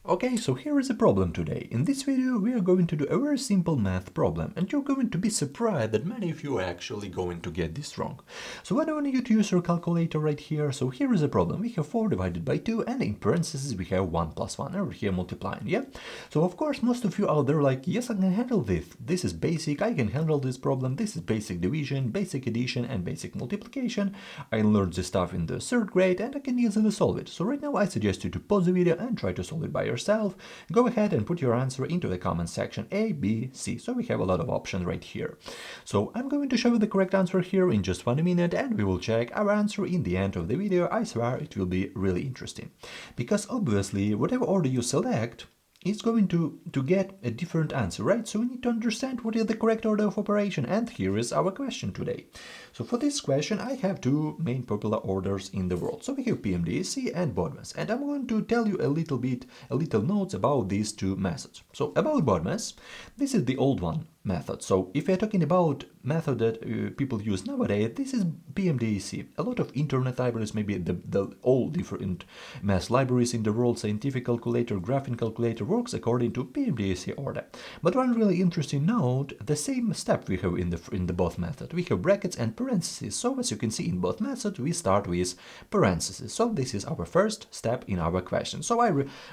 Okay, so here is a problem today. In this video we are going to do a very simple math problem, and you're going to be surprised that many of you are actually going to get this wrong. So I want you to use your calculator right here. So here is a problem. We have 4 divided by 2, and in parentheses we have 1 plus 1 over here multiplying, yeah? So of course most of you out there like, yes, I can handle this. This is basic, I can handle this problem. This is basic division, basic addition, and basic multiplication. I learned this stuff in the 3rd grade and I can easily solve it. So right now I suggest you to pause the video and try to solve it by yourself. Go ahead and put your answer into the comment section A, B, C. So we have a lot of options right here. So I'm going to show you the correct answer here in just 1 minute, and we will check our answer in the end of the video. I swear it will be really interesting. Because obviously whatever order you select, it's going to get a different answer, right? So we need to understand what is the correct order of operation, and here is our question today. So for this question I have 2 main popular orders in the world. So we have PEMDAS and BODMAS, and I'm going to tell you a little notes about these 2 methods. So about BODMAS, this is the old one method. So if you're talking about method that people use nowadays, this is PEMDAS. A lot of internet libraries, maybe the all different math libraries in the world, scientific calculator, graphing calculator, works according to PEMDAS order. But one really interesting note, the same step we have in the both method. We have brackets and parentheses. So as you can see in both methods, we start with parentheses. So this is our first step in our question. So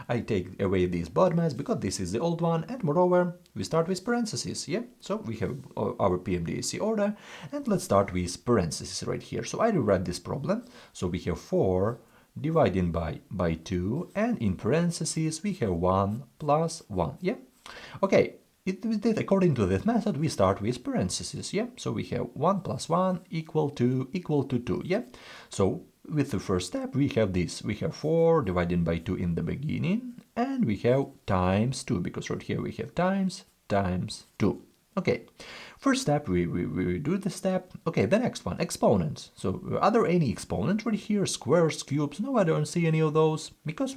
I take away this BODMAS because this is the old one, and moreover we start with parentheses. Yeah, so we have our PEMDAS order, and let's start with parentheses right here. So I rewrite this problem. So we have 4 dividing by 2, and in parentheses we have 1 plus 1. Yeah, okay. According to this method, we start with parentheses, yeah? So we have 1 plus 1 equal to 2, yeah? So with the first step, we have this. We have 4 divided by 2 in the beginning, and we have times 2, because right here we have times 2. Okay, first step, we do the step. Okay, the next one, exponents. So are there any exponents right here? Squares, cubes? No, I don't see any of those, because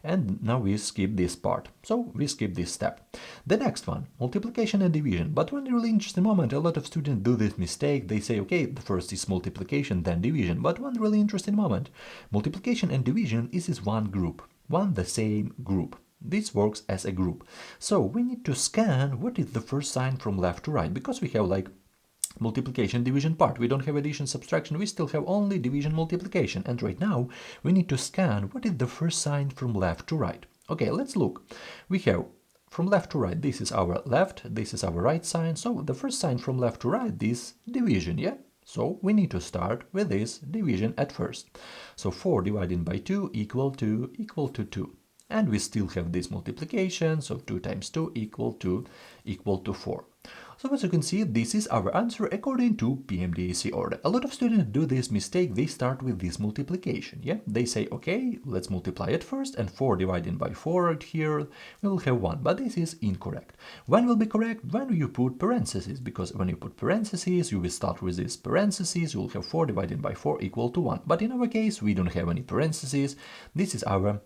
and now we skip this part. So we skip this step. The next one, multiplication and division. But one really interesting moment, a lot of students do this mistake. They say, okay, the first is multiplication, then division. But one really interesting moment, multiplication and division is one group, the same group. This works as a group. So we need to scan what is the first sign from left to right, because we have like multiplication division part. We don't have addition subtraction, we still have only division multiplication. And right now we need to scan what is the first sign from left to right. Okay, let's look. We have from left to right, this is our left, this is our right sign. So the first sign from left to right is division, yeah? So we need to start with this division at first. So 4 divided by 2 equal to 2. And we still have this multiplication, so 2 times 2 equal to 4. So as you can see, this is our answer according to PEMDAS order. A lot of students do this mistake, they start with this multiplication, yeah? They say, okay, let's multiply it first, and 4 divided by 4 right here, we will have 1, but this is incorrect. When will be correct? When you put parentheses, because when you put parentheses, you will start with this parentheses, you will have 4 divided by 4 equal to 1. But in our case, we don't have any parentheses. This is our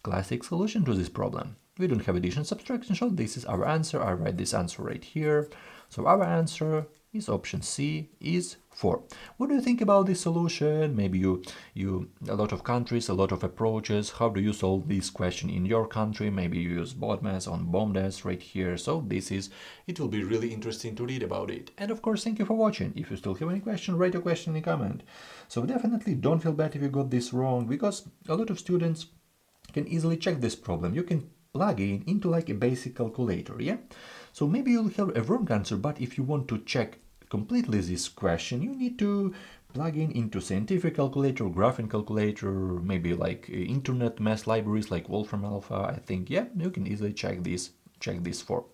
classic solution to this problem. We don't have addition subtraction, so this is our answer. I write this answer right here. So our answer is option C, is 4. What do you think about this solution? Maybe you a lot of countries, a lot of approaches. How do you solve this question in your country? Maybe you use BODMAS on PEMDAS right here. So it will be really interesting to read about it. And of course, thank you for watching. If you still have any question, write your question in the comment. So definitely don't feel bad if you got this wrong, because a lot of students can easily check this problem. You can plug in into like a basic calculator, yeah? So maybe you'll have a wrong answer, but if you want to check completely this question, you need to plug in into scientific calculator, graphing calculator, maybe like internet math libraries like Wolfram Alpha, I think, yeah? You can easily check this for.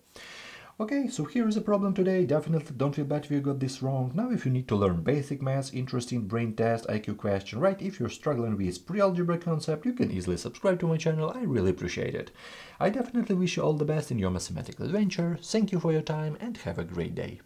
Okay, so here is a problem today. Definitely don't feel bad if you got this wrong. Now if you need to learn basic maths, interesting brain test, IQ question, right? If you're struggling with pre-algebra concept, you can easily subscribe to my channel. I really appreciate it. I definitely wish you all the best in your mathematical adventure. Thank you for your time and have a great day.